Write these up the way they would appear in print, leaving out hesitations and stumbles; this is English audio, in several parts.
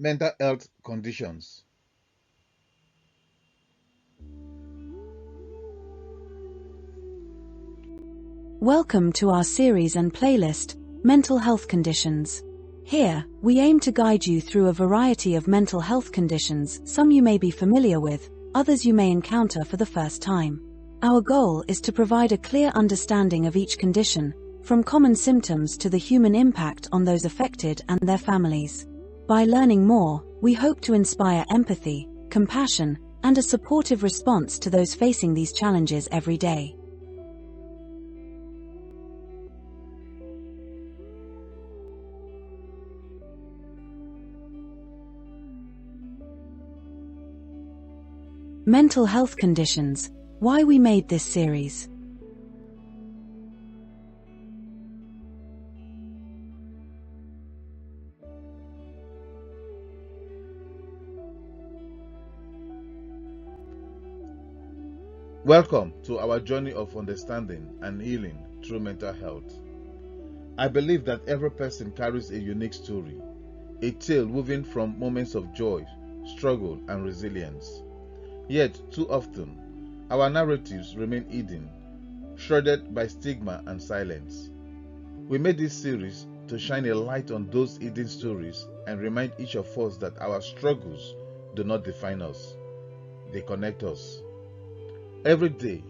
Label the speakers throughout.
Speaker 1: Mental health conditions.
Speaker 2: Welcome to our series and playlist, Mental Health Conditions. Here, we aim to guide you through a variety of mental health conditions, some you may be familiar with, others you may encounter for the first time. Our goal is to provide a clear understanding of each condition, from common symptoms to the human impact on those affected and their families. By learning more, we hope to inspire empathy, compassion, and a supportive response to those facing these challenges every day. Mental health conditions. Why we made this series.
Speaker 1: Welcome to our journey of understanding and healing through mental health. I believe that every person carries a unique story, a tale woven from moments of joy, struggle, and resilience. Yet, too often, our narratives remain hidden, shrouded by stigma and silence. We made this series to shine a light on those hidden stories and remind each of us that our struggles do not define us, they connect us. Every day,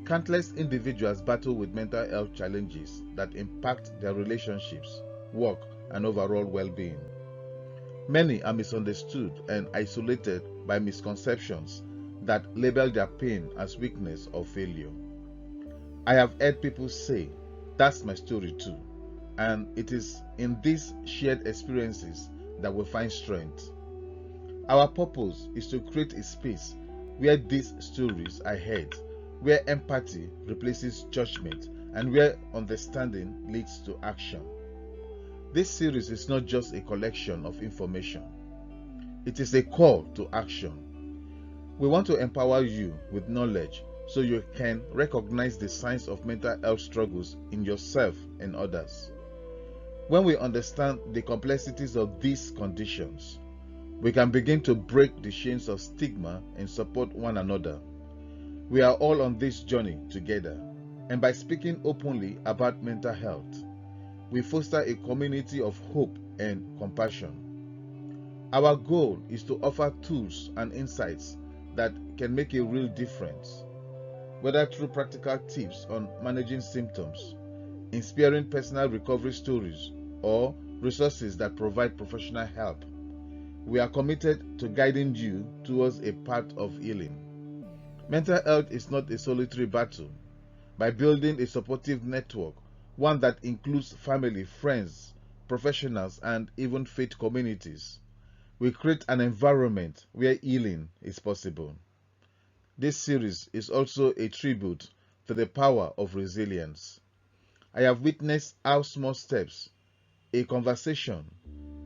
Speaker 1: countless individuals battle with mental health challenges that impact their relationships, work, and overall well-being. Many are misunderstood and isolated by misconceptions that label their pain as weakness or failure. I have heard people say, "That's my story too," and it is in these shared experiences that we find strength. Our purpose is to create a space where these stories are heard, where empathy replaces judgment, and where understanding leads to action. This series is not just a collection of information. It is a call to action. We want to empower you with knowledge so you can recognize the signs of mental health struggles in yourself and others. When we understand the complexities of these conditions, we can begin to break the chains of stigma and support one another. We are all on this journey together, and by speaking openly about mental health, we foster a community of hope and compassion. Our goal is to offer tools and insights that can make a real difference, whether through practical tips on managing symptoms, inspiring personal recovery stories, or resources that provide professional help. We are committed to guiding you towards a path of healing. Mental health is not a solitary battle. By building a supportive network, one that includes family, friends, professionals, and even faith communities, we create an environment where healing is possible. This series is also a tribute to the power of resilience. I have witnessed how small steps, a conversation,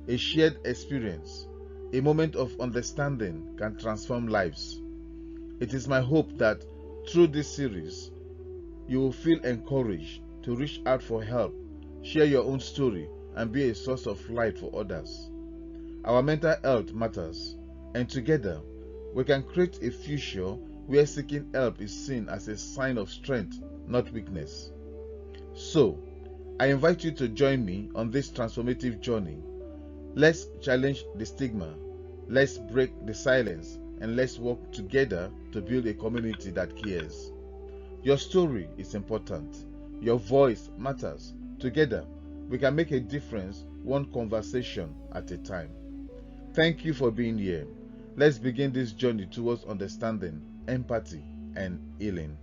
Speaker 1: a shared experience, a moment of understanding can transform lives. It is my hope that through this series, you will feel encouraged to reach out for help, share your own story, and be a source of light for others. Our mental health matters, and together, we can create a future where seeking help is seen as a sign of strength, not weakness. So, I invite you to join me on this transformative journey. Let's challenge the stigma, let's break the silence, and let's work together to build a community that cares. Your story is important. Your voice matters. Together, we can make a difference one conversation at a time. Thank you for being here. Let's begin this journey towards understanding, empathy, and healing.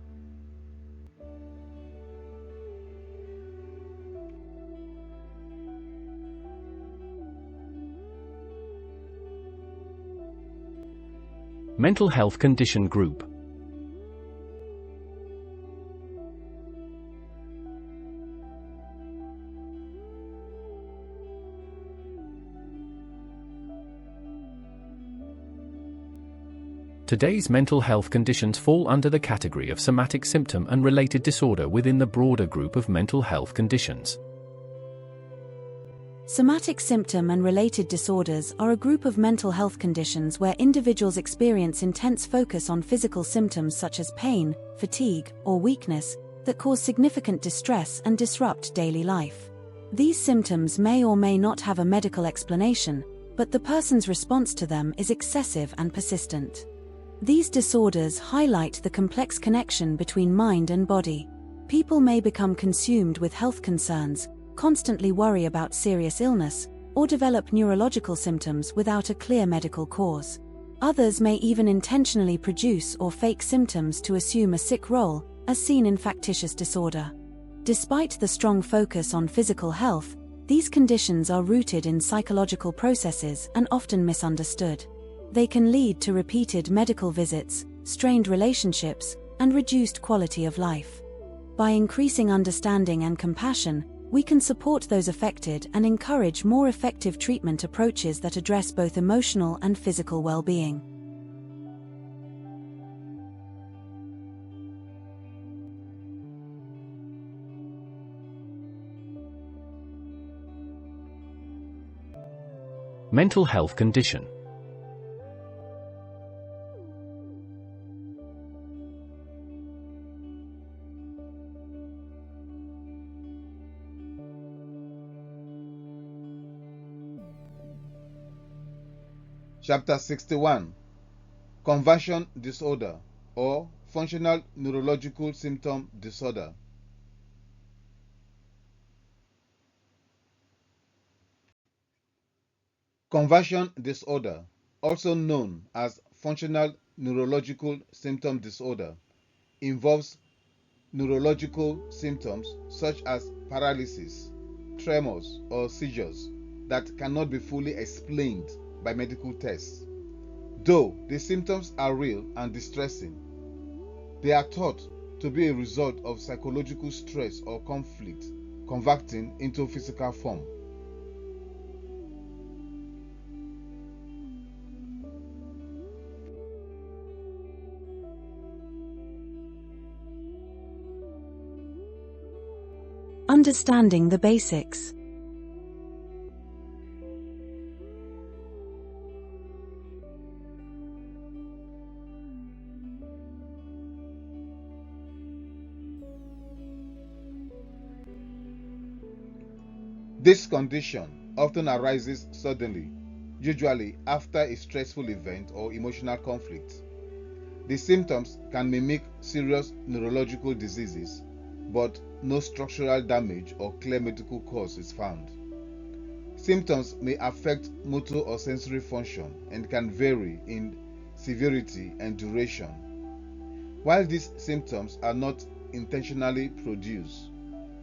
Speaker 3: Mental Health Condition Group. Today's mental health conditions fall under the category of somatic symptom and related disorder within the broader group of mental health conditions.
Speaker 2: Somatic symptom and related disorders are a group of mental health conditions where individuals experience intense focus on physical symptoms such as pain, fatigue, or weakness that cause significant distress and disrupt daily life. These symptoms may or may not have a medical explanation, but the person's response to them is excessive and persistent. These disorders highlight the complex connection between mind and body. People may become consumed with health concerns, constantly worry about serious illness, or develop neurological symptoms without a clear medical cause. Others may even intentionally produce or fake symptoms to assume a sick role, as seen in factitious disorder. Despite the strong focus on physical health, these conditions are rooted in psychological processes and often misunderstood. They can lead to repeated medical visits, strained relationships, and reduced quality of life. By increasing understanding and compassion, we can support those affected and encourage more effective treatment approaches that address both emotional and physical well-being.
Speaker 3: Mental health condition.
Speaker 1: Chapter 61. Conversion Disorder or Functional Neurological Symptom Disorder. Conversion disorder, also known as functional neurological symptom disorder, involves neurological symptoms such as paralysis, tremors, or seizures that cannot be fully explained by medical tests. Though the symptoms are real and distressing, they are thought to be a result of psychological stress or conflict converting into physical form.
Speaker 2: Understanding the basics.
Speaker 1: This condition often arises suddenly, usually after a stressful event or emotional conflict. The symptoms can mimic serious neurological diseases, but no structural damage or clear medical cause is found. Symptoms may affect motor or sensory function and can vary in severity and duration. While these symptoms are not intentionally produced,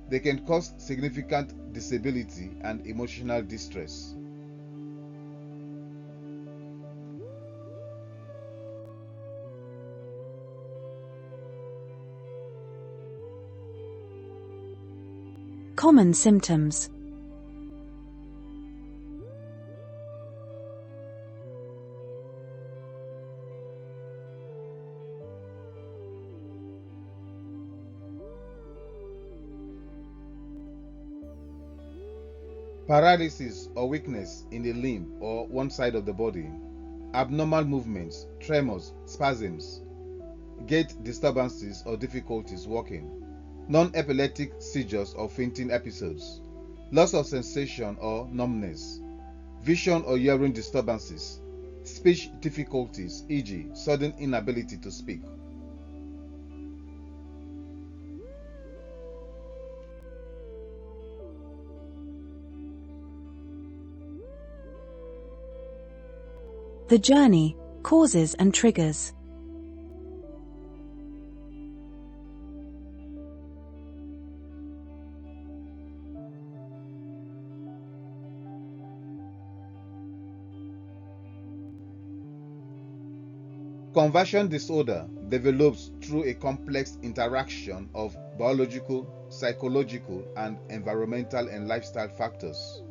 Speaker 1: they can cause significant disability and emotional distress.
Speaker 2: Common symptoms.
Speaker 1: Paralysis or weakness in a limb or one side of the body, abnormal movements, tremors, spasms, gait disturbances or difficulties walking, non-epileptic seizures or fainting episodes, loss of sensation or numbness, vision or hearing disturbances, speech difficulties, e.g., sudden inability to speak.
Speaker 2: The journey, causes and triggers.
Speaker 1: Conversion disorder develops through a complex interaction of biological, psychological, and environmental and lifestyle factors.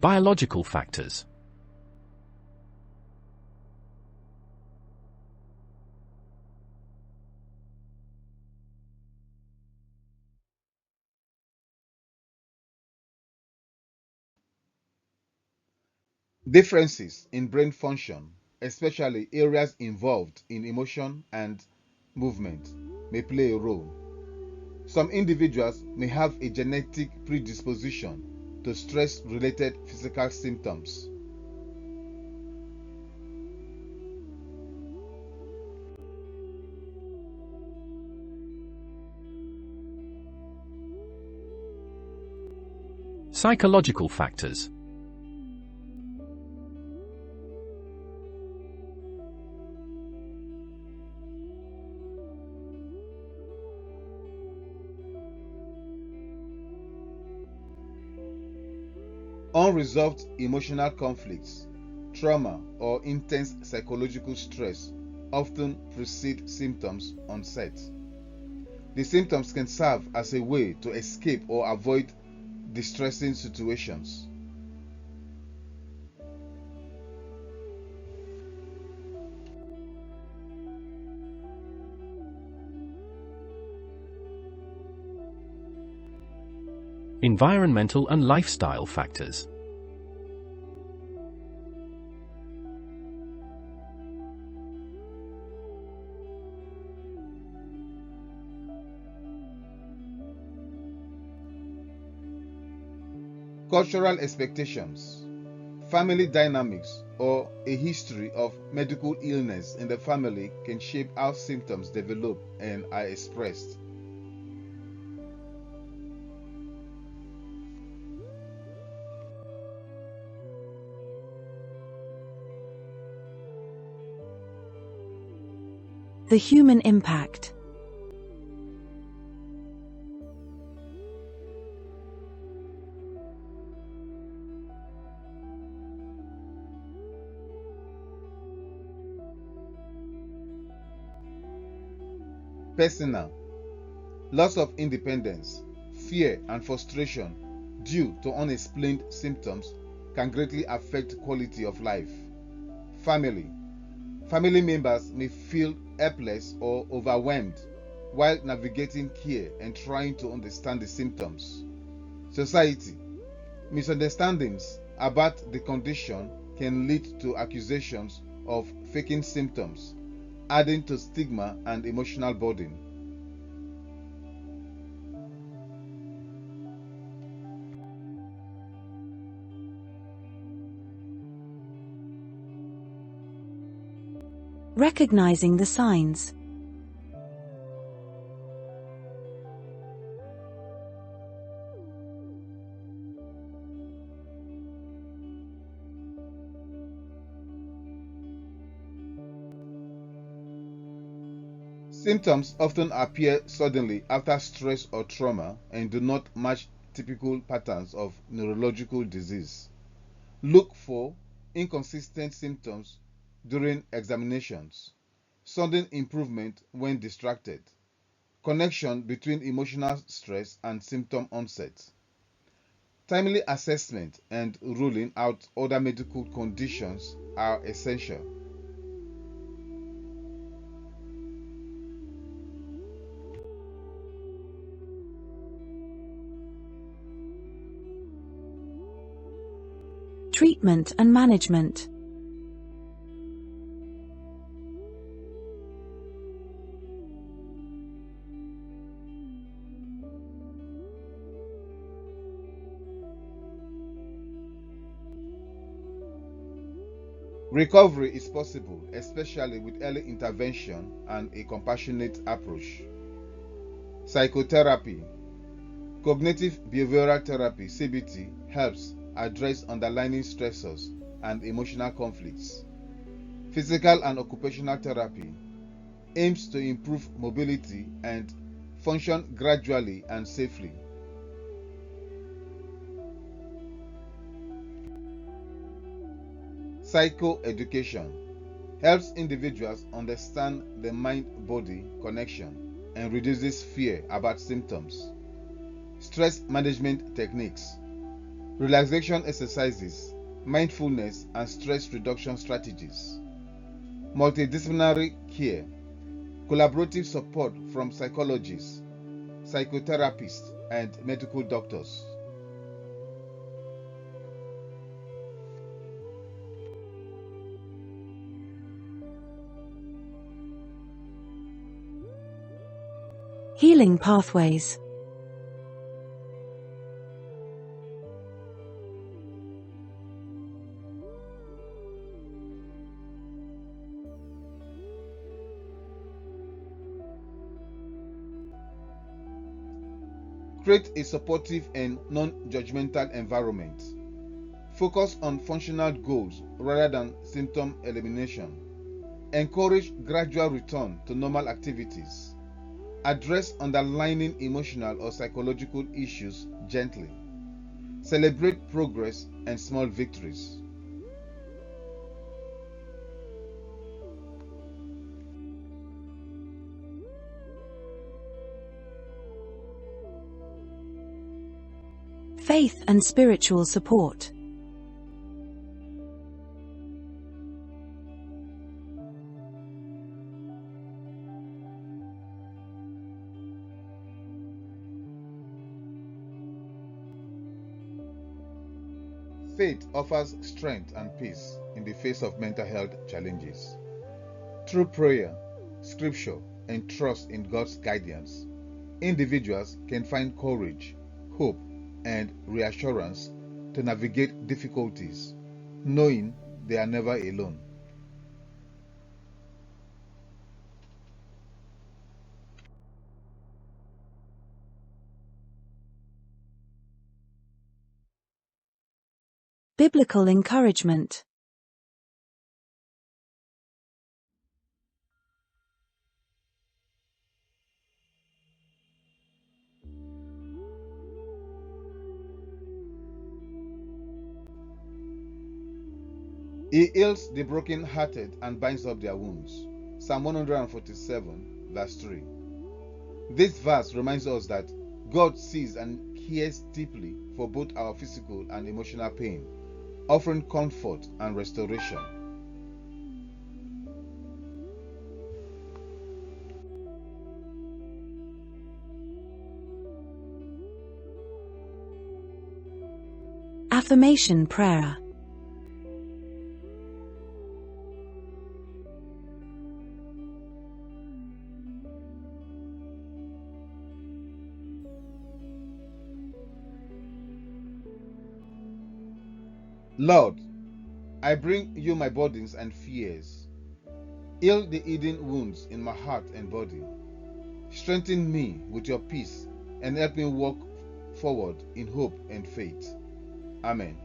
Speaker 3: Biological factors.
Speaker 1: Differences in brain function, especially areas involved in emotion and movement, may play a role. Some individuals may have a genetic predisposition to stress-related physical symptoms.
Speaker 3: Psychological factors.
Speaker 1: Unresolved emotional conflicts, trauma, or intense psychological stress often precede symptoms onset. The symptoms can serve as a way to escape or avoid distressing situations.
Speaker 3: Environmental and lifestyle factors.
Speaker 1: Cultural expectations, family dynamics, or a history of medical illness in the family can shape how symptoms develop and are expressed.
Speaker 2: The human impact.
Speaker 1: Personal, loss of independence, fear, and frustration due to unexplained symptoms can greatly affect quality of life. Family, family members may feel helpless or overwhelmed while navigating care and trying to understand the symptoms. Society, misunderstandings about the condition can lead to accusations of faking symptoms, adding to stigma and emotional burden.
Speaker 2: Recognizing the signs.
Speaker 1: Symptoms often appear suddenly after stress or trauma and do not match typical patterns of neurological disease. Look for inconsistent symptoms during examinations, sudden improvement when distracted, connection between emotional stress and symptom onset. Timely assessment and ruling out other medical conditions are essential.
Speaker 2: Treatment and management.
Speaker 1: Recovery is possible, especially with early intervention and a compassionate approach. Psychotherapy, cognitive behavioral therapy (CBT) helps address underlying stressors and emotional conflicts. Physical and occupational therapy aims to improve mobility and function gradually and safely. Psychoeducation helps individuals understand the mind-body connection and reduces fear about symptoms. Stress management techniques, relaxation exercises, mindfulness, and stress reduction strategies. Multidisciplinary care, collaborative support from psychologists, psychotherapists, and medical doctors.
Speaker 2: Healing pathways.
Speaker 1: Create a supportive and non-judgmental environment. Focus on functional goals rather than symptom elimination. Encourage gradual return to normal activities. Address underlying emotional or psychological issues gently. Celebrate progress and small victories.
Speaker 2: Faith and spiritual support.
Speaker 1: Faith offers strength and peace in the face of mental health challenges. Through prayer, scripture, and trust in God's guidance, individuals can find courage, hope, and reassurance to navigate difficulties, knowing they are never alone.
Speaker 2: Biblical encouragement.
Speaker 1: He heals the brokenhearted and binds up their wounds. Psalm 147, verse 3. This verse reminds us that God sees and cares deeply for both our physical and emotional pain, offering comfort and restoration.
Speaker 2: Affirmation prayer.
Speaker 1: Lord, I bring you my burdens and fears. Heal the hidden wounds in my heart and body. Strengthen me with your peace and help me walk forward in hope and faith. Amen.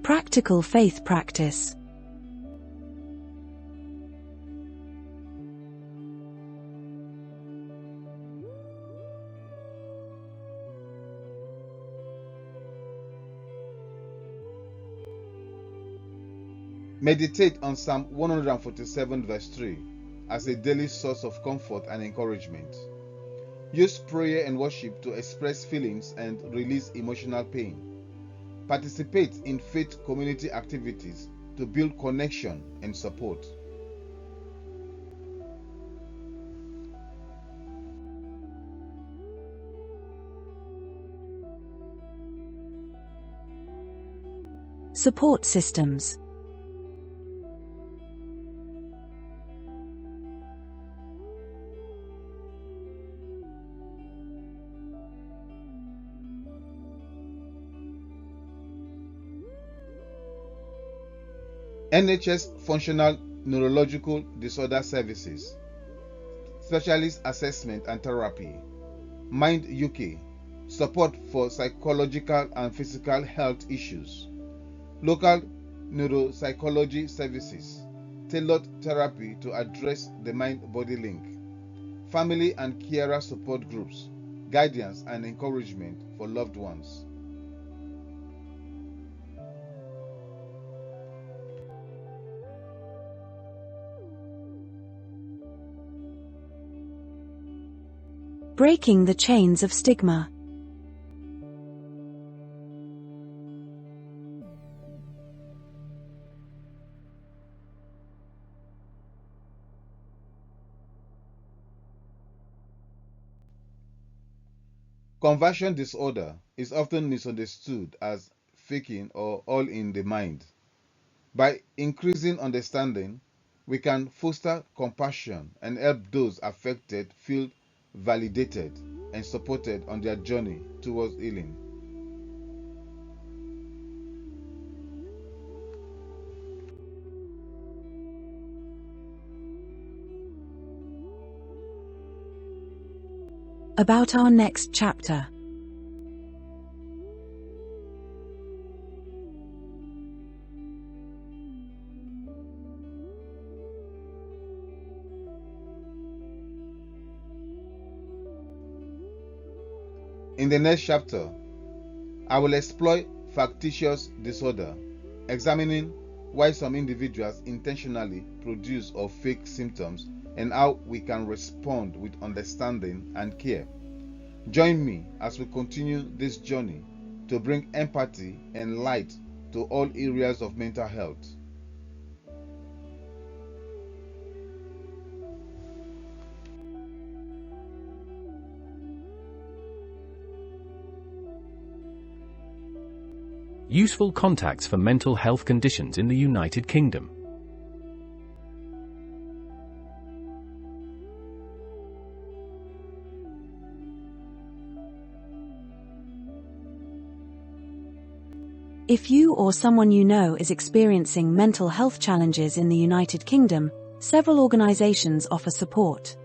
Speaker 2: Practical faith practice.
Speaker 1: Meditate on Psalm 147 verse 3 as a daily source of comfort and encouragement. Use prayer and worship to express feelings and release emotional pain. Participate in faith community activities to build connection and support.
Speaker 2: Support systems.
Speaker 1: NHS Functional Neurological Disorder Services, Specialist Assessment and Therapy, Mind UK, support for psychological and physical health issues, local neuropsychology services, tailored therapy to address the mind-body link, family and carer support groups, guidance and encouragement for loved ones.
Speaker 2: Breaking the chains of stigma.
Speaker 1: Conversion disorder is often misunderstood as faking or all in the mind. By increasing understanding, we can foster compassion and help those affected feel validated and supported on their journey towards healing.
Speaker 2: About our next chapter.
Speaker 1: In the next chapter, I will explore factitious disorder, examining why some individuals intentionally produce or fake symptoms and how we can respond with understanding and care. Join me as we continue this journey to bring empathy and light to all areas of mental health.
Speaker 3: Useful contacts for mental health conditions in the United Kingdom.
Speaker 2: If you or someone you know is experiencing mental health challenges in the United Kingdom, several organizations offer support.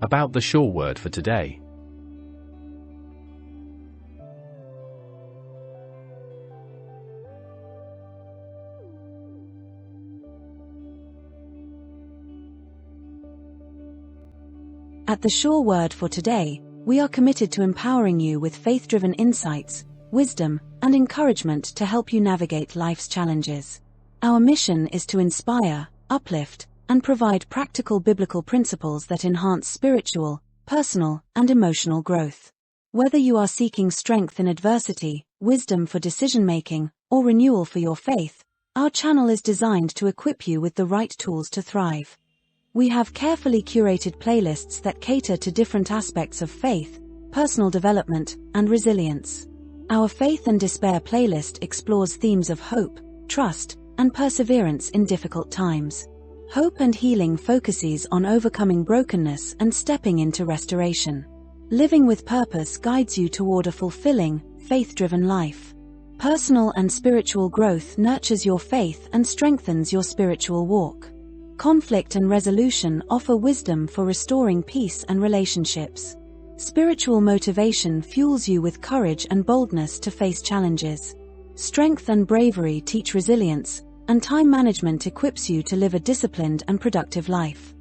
Speaker 3: About the sure word for today.
Speaker 2: At the Sure Word for today, we are committed to empowering you with faith-driven insights, wisdom, and encouragement to help you navigate life's challenges. Our mission is to inspire, uplift, and provide practical biblical principles that enhance spiritual, personal, and emotional growth. Whether you are seeking strength in adversity, wisdom for decision-making, or renewal for your faith, our channel is designed to equip you with the right tools to thrive. We have carefully curated playlists that cater to different aspects of faith, personal development, and resilience. Our Faith and Despair playlist explores themes of hope, trust, and perseverance in difficult times. Hope and Healing focuses on overcoming brokenness and stepping into restoration. Living with Purpose guides you toward a fulfilling, faith-driven life. Personal and Spiritual Growth nurtures your faith and strengthens your spiritual walk. Conflict and Resolution offer wisdom for restoring peace and relationships. Spiritual Motivation fuels you with courage and boldness to face challenges. Strength and Bravery teach resilience, and Time Management equips you to live a disciplined and productive life.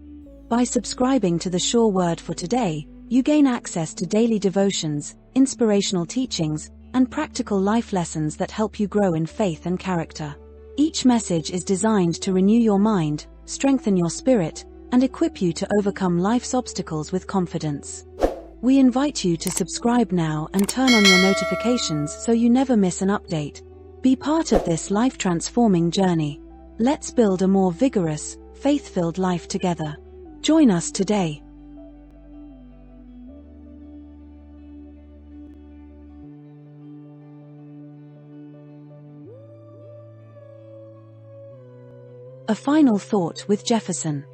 Speaker 2: By subscribing to the Sure Word for today, you gain access to daily devotions, inspirational teachings, and practical life lessons that help you grow in faith and character. Each message is designed to renew your mind, strengthen your spirit, and equip you to overcome life's obstacles with confidence. We invite you to subscribe now and turn on your notifications so you never miss an update. Be part of this life-transforming journey. Let's build a more vigorous, faith-filled life together. Join us today. A final thought with Jefferson.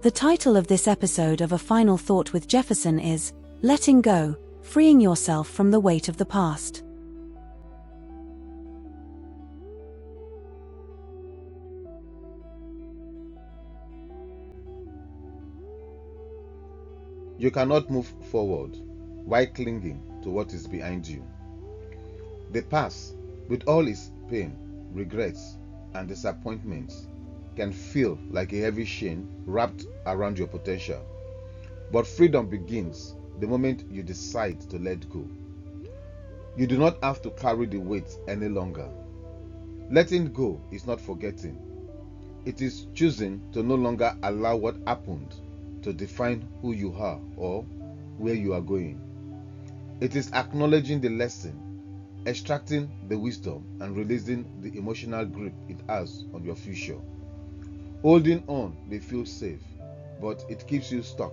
Speaker 2: The title of this episode of A Final Thought with Jefferson is Letting Go, Freeing Yourself from the Weight of the Past.
Speaker 1: You cannot move forward while clinging to what is behind you. The past, with all its pain, regrets, and disappointments, can feel like a heavy chain wrapped around your potential. But freedom begins the moment you decide to let go. You do not have to carry the weight any longer. Letting go is not forgetting. It is choosing to no longer allow what happened to define who you are or where you are going. It is acknowledging the lesson, extracting the wisdom, and releasing the emotional grip it has on your future. Holding on may feel safe, but it keeps you stuck.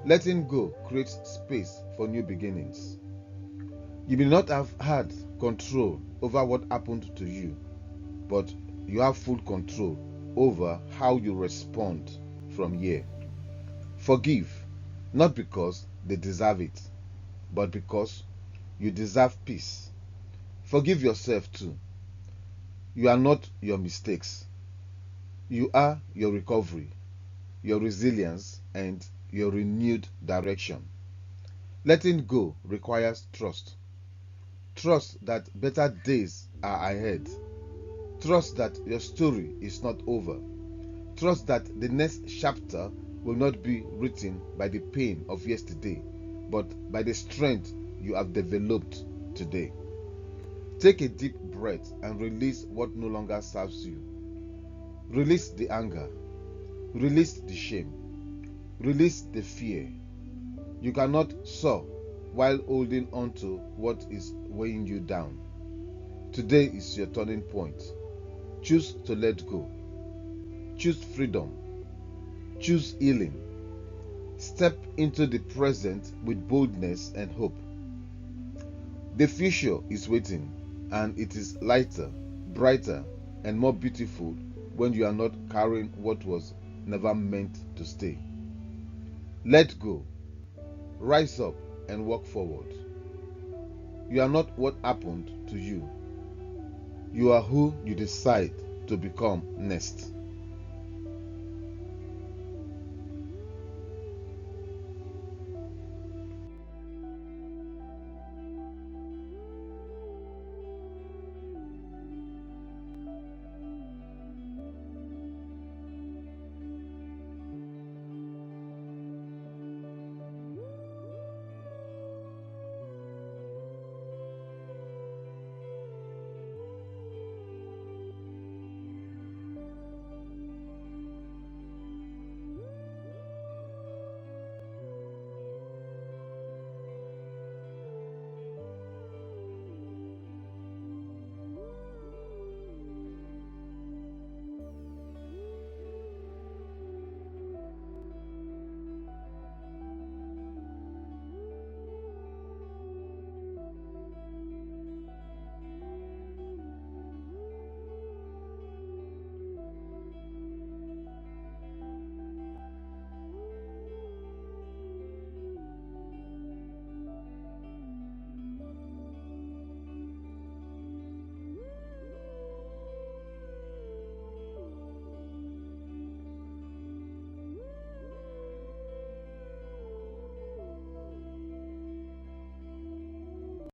Speaker 1: Letting go creates space for new beginnings. You may not have had control over what happened to you, but you have full control over how you respond from here. Forgive, not because they deserve it, but because you deserve peace. Forgive yourself too. You are not your mistakes. You are your recovery, your resilience, and your renewed direction. Letting go requires trust. Trust that better days are ahead. Trust that your story is not over. Trust that the next chapter will not be written by the pain of yesterday, but by the strength you have developed today. Take a deep breath and release what no longer serves you. Release the anger. Release the shame. Release the fear. You cannot soar while holding on to what is weighing you down. Today is your turning point. Choose to let go. Choose freedom. Choose healing. Step into the present with boldness and hope. The future is waiting, and it is lighter, brighter, and more beautiful when you are not carrying what was never meant to stay. Let go. Rise up and walk forward. You are not what happened to you. You are who you decide to become next.